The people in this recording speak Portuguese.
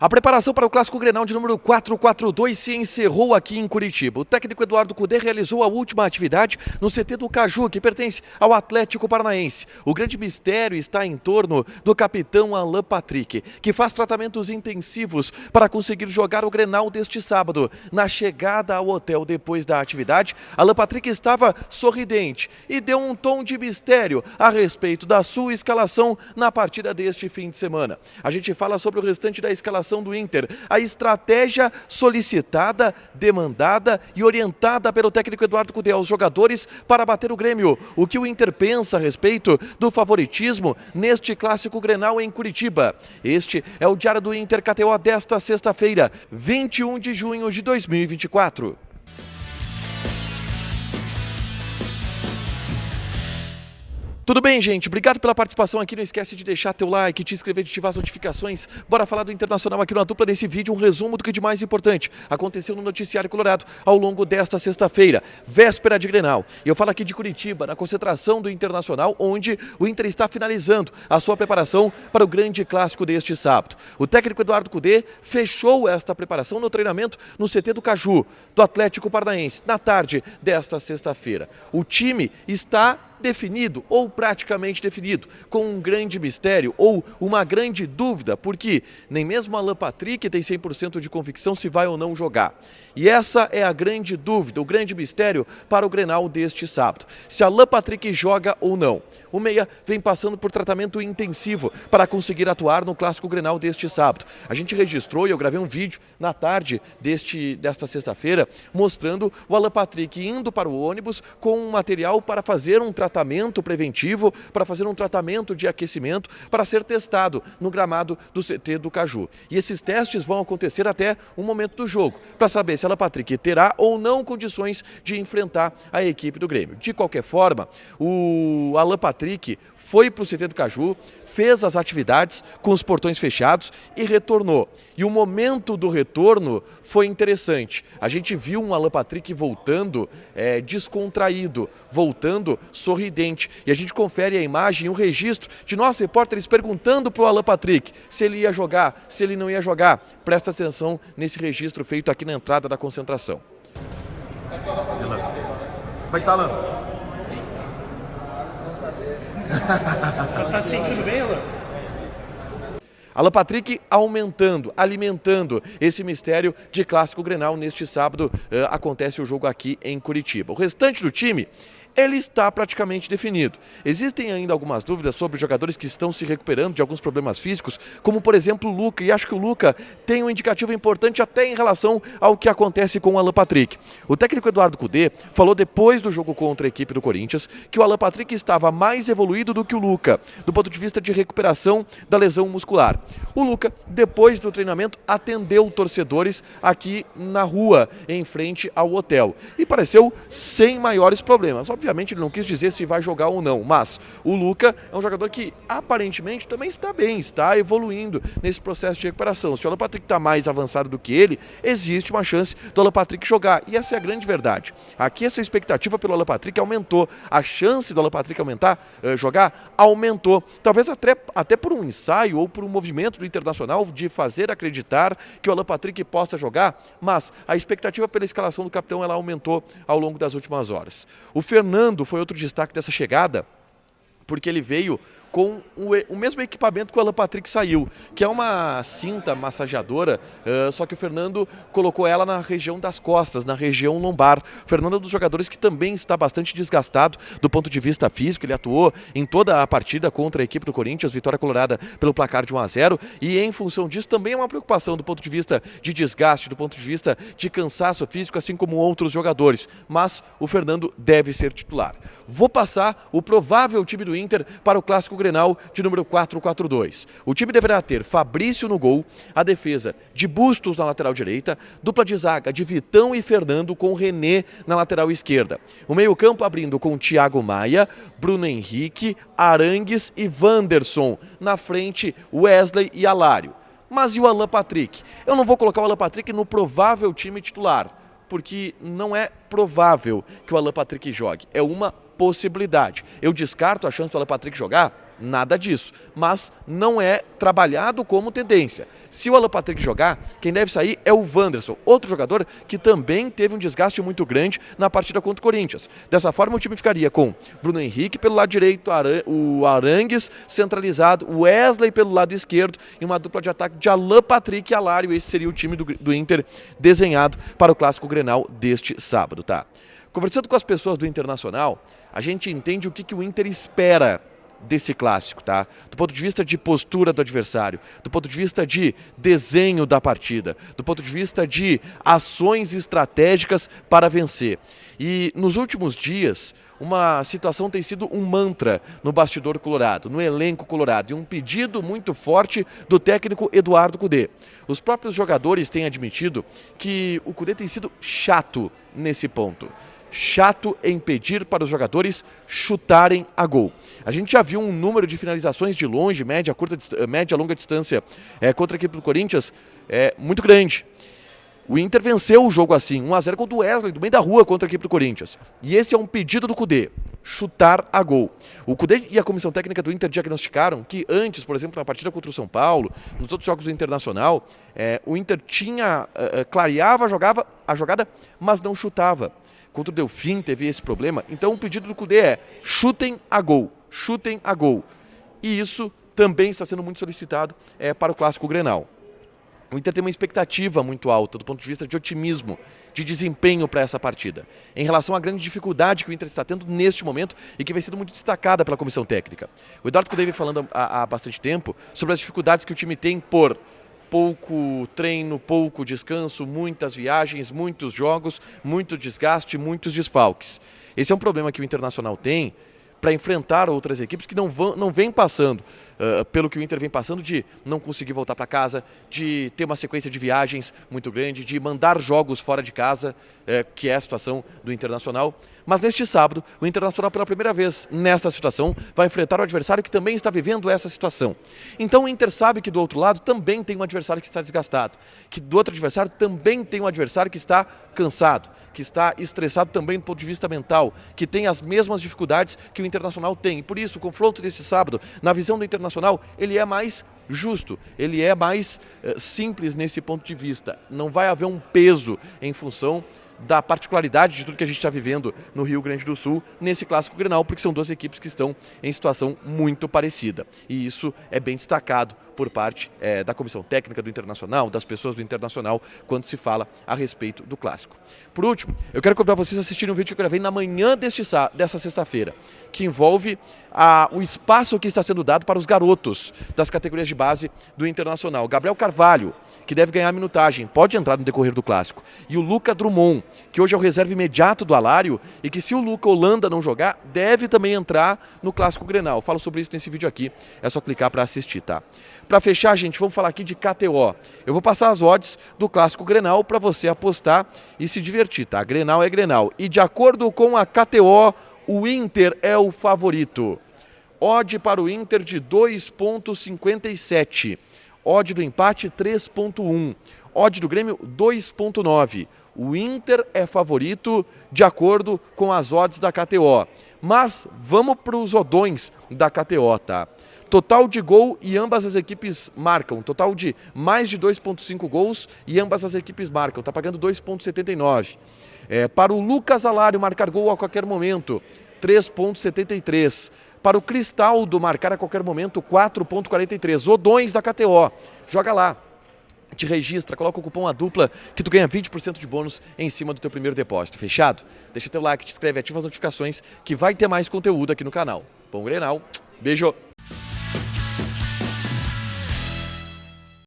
A preparação para o Clássico Grenal de número 442 se encerrou aqui em Curitiba. O técnico Eduardo Cudê realizou a última atividade no CT do Caju, que pertence ao Atlético Paranaense. O grande mistério está em torno do capitão Alan Patrick, que faz tratamentos intensivos para conseguir jogar o Grenal deste sábado. Na chegada ao hotel depois da atividade, Alan Patrick estava sorridente e deu um tom de mistério a respeito da sua escalação na partida deste fim de semana. A gente fala sobre o restante da escalação do Inter, a estratégia solicitada, demandada e orientada pelo técnico Eduardo Cudê aos jogadores para bater o Grêmio. O que o Inter pensa a respeito do favoritismo neste Clássico Grenal em Curitiba. Este é o Diário do Inter KTO desta sexta-feira, 21 de junho de 2024. Tudo bem, gente? Obrigado pela participação aqui. Não esquece de deixar teu like, te inscrever, de ativar as notificações. Bora falar do Internacional aqui na dupla desse vídeo. Um resumo do que de mais importante aconteceu no Noticiário Colorado ao longo desta sexta-feira, véspera de Grenal. E eu falo aqui de Curitiba, na concentração do Internacional, onde o Inter está finalizando a sua preparação para o grande clássico deste sábado. O técnico Eduardo Cudê fechou esta preparação no treinamento no CT do Caju, do Atlético Paranaense, na tarde desta sexta-feira. O time está definido ou praticamente definido, com um grande mistério ou uma grande dúvida, porque nem mesmo Alan Patrick tem 100% de convicção se vai ou não jogar. E essa é a grande dúvida, o grande mistério para o Grenal deste sábado. Se Alan Patrick joga ou não. O meia vem passando por tratamento intensivo para conseguir atuar no Clássico Grenal deste sábado. A gente registrou e eu gravei um vídeo na tarde desta sexta-feira mostrando o Alan Patrick indo para o ônibus com um material para fazer um tratamento preventivo, para fazer um tratamento de aquecimento, para ser testado no gramado do CT do Caju. E esses testes vão acontecer até o momento do jogo, para saber se Alan Patrick terá ou não condições de enfrentar a equipe do Grêmio. De qualquer forma, o Alan Patrick foi para o CT do Caju, fez as atividades com os portões fechados e retornou. E o momento do retorno foi interessante. A gente viu um Alan Patrick voltando descontraído, voltando sorridente. E a gente confere a imagem e um registro de nossos repórteres perguntando para o Alan Patrick se ele ia jogar, se ele não ia jogar. Presta atenção nesse registro feito aqui na entrada da concentração. Vai estar, Alan. Você está se sentindo bem, Alan? Alan Patrick aumentando, alimentando esse mistério de Clássico Grenal. Neste sábado acontece o jogo aqui em Curitiba. O restante do time, ele está praticamente definido. Existem ainda algumas dúvidas sobre os jogadores que estão se recuperando de alguns problemas físicos, como por exemplo o Luca, e acho que o Luca tem um indicativo importante até em relação ao que acontece com o Alan Patrick. O técnico Eduardo Cudê falou depois do jogo contra a equipe do Corinthians que o Alan Patrick estava mais evoluído do que o Luca, do ponto de vista de recuperação da lesão muscular. O Luca, depois do treinamento, atendeu torcedores aqui na rua, em frente ao hotel, e pareceu sem maiores problemas. Obviamente ele não quis dizer se vai jogar ou não, mas o Luca é um jogador que aparentemente também está bem, está evoluindo nesse processo de recuperação. Se o Alan Patrick está mais avançado do que ele, existe uma chance do Alan Patrick jogar, e essa é a grande verdade. Aqui essa expectativa pelo Alan Patrick aumentou, a chance do Alan Patrick jogar aumentou, talvez até por um ensaio ou por um movimento do Internacional de fazer acreditar que o Alan Patrick possa jogar, mas a expectativa pela escalação do capitão ela aumentou ao longo das últimas horas. O Fernando foi outro destaque dessa chegada, porque ele veio com o mesmo equipamento que o Alan Patrick saiu, que é uma cinta massageadora, só que o Fernando colocou ela na região das costas, na região lombar. O Fernando é um dos jogadores que também está bastante desgastado do ponto de vista físico. Ele atuou em toda a partida contra a equipe do Corinthians, vitória colorada pelo placar de 1-0, e em função disso também é uma preocupação do ponto de vista de desgaste, do ponto de vista de cansaço físico, assim como outros jogadores, mas o Fernando deve ser titular. Vou passar o provável time do Inter para o Clássico Grenal de número 442. O time deverá ter Fabrício no gol, a defesa de Bustos na lateral direita, dupla de zaga de Vitão e Fernando com René na lateral esquerda. O meio-campo abrindo com Thiago Maia, Bruno Henrique, Arangues e Wanderson. Na frente, Wesley e Alário. Mas e o Alan Patrick? Eu não vou colocar o Alan Patrick no provável time titular, porque não é provável que o Alan Patrick jogue. É uma possibilidade. Eu descarto a chance do Alan Patrick jogar? Nada disso, mas não é trabalhado como tendência. Se o Alan Patrick jogar, quem deve sair é o Wanderson, outro jogador que também teve um desgaste muito grande na partida contra o Corinthians. Dessa forma, o time ficaria com Bruno Henrique pelo lado direito, o Arangues centralizado, o Wesley pelo lado esquerdo e uma dupla de ataque de Alan Patrick e Alário. Esse seria o time do Inter desenhado para o Clássico Grenal deste sábado, tá? Conversando com as pessoas do Internacional, a gente entende o que o Inter espera desse clássico, tá? Do ponto de vista de postura do adversário, do ponto de vista de desenho da partida, do ponto de vista de ações estratégicas para vencer. E nos últimos dias, uma situação tem sido um mantra no bastidor colorado, no elenco colorado, e um pedido muito forte do técnico Eduardo Cudê. Os próprios jogadores têm admitido que o Cudê tem sido chato nesse ponto. Chato em pedir para os jogadores chutarem a gol. A gente já viu um número de finalizações de longe, média, longa distância contra a equipe do Corinthians muito grande. O Inter venceu o jogo assim, 1-0 contra o Wesley, do meio da rua contra a equipe do Corinthians. E esse é um pedido do Cudê, chutar a gol. O Cudê e a comissão técnica do Inter diagnosticaram que antes, por exemplo, na partida contra o São Paulo, nos outros jogos do Internacional, o Inter clareava, jogava a jogada, mas não chutava. Contra o Delfim teve esse problema. Então o pedido do Cudê é chutem a gol, chutem a gol. E isso também está sendo muito solicitado para o Clássico Grenal. O Inter tem uma expectativa muito alta do ponto de vista de otimismo, de desempenho para essa partida. Em relação à grande dificuldade que o Inter está tendo neste momento e que vem sendo muito destacada pela comissão técnica. O Eduardo Cudê vem falando há bastante tempo sobre as dificuldades que o time tem por pouco treino, pouco descanso, muitas viagens, muitos jogos, muito desgaste, muitos desfalques. Esse é um problema que o Internacional tem para enfrentar outras equipes que não vêm passando pelo que o Inter vem passando, de não conseguir voltar para casa, de ter uma sequência de viagens muito grande, de mandar jogos fora de casa, que é a situação do Internacional. Mas neste sábado, o Internacional pela primeira vez nessa situação vai enfrentar o adversário que também está vivendo essa situação. Então o Inter sabe que do outro lado também tem um adversário que está desgastado, que do outro adversário também tem um adversário que está cansado, que está estressado também do ponto de vista mental, que tem as mesmas dificuldades que o Internacional tem. E por isso o confronto desse sábado, na visão do Internacional, ele é mais justo, ele é mais simples nesse ponto de vista. Não vai haver um peso em função da particularidade de tudo que a gente está vivendo no Rio Grande do Sul nesse Clássico Grenal, porque são duas equipes que estão em situação muito parecida. E isso é bem destacado por parte da comissão técnica do Internacional, das pessoas do Internacional, quando se fala a respeito do Clássico. Por último, eu quero convidar vocês a assistirem um vídeo que eu gravei na manhã dessa sexta-feira, que envolve o espaço que está sendo dado para os garotos das categorias de base do Internacional. Gabriel Carvalho, que deve ganhar minutagem, pode entrar no decorrer do Clássico. E o Luca Drummond, que hoje é o reserva imediato do Alário e que, se o Luca Holanda não jogar, deve também entrar no Clássico Grenal. Eu falo sobre isso nesse vídeo aqui, é só clicar para assistir, tá? Para fechar, gente, vamos falar aqui de KTO. Eu vou passar as odds do Clássico Grenal para você apostar e se divertir, tá? Grenal é Grenal. E de acordo com a KTO, o Inter é o favorito. Odd para o Inter de 2,57. Odd do empate 3,1. Odd do Grêmio 2,9. O Inter é favorito de acordo com as odds da KTO. Mas vamos para os odões da KTO, tá? Total de gol e ambas as equipes marcam. Total de mais de 2,5 gols e ambas as equipes marcam. Tá pagando 2,79. Para o Lucas Alário marcar gol a qualquer momento, 3,73. Para o Cristaldo marcar a qualquer momento, 4,43. Odões da KTO. Joga lá. Te registra, coloca o cupom ADUPLA que tu ganha 20% de bônus em cima do teu primeiro depósito. Fechado? Deixa teu like, te inscreve, ativa as notificações que vai ter mais conteúdo aqui no canal. Bom Grenal, beijo!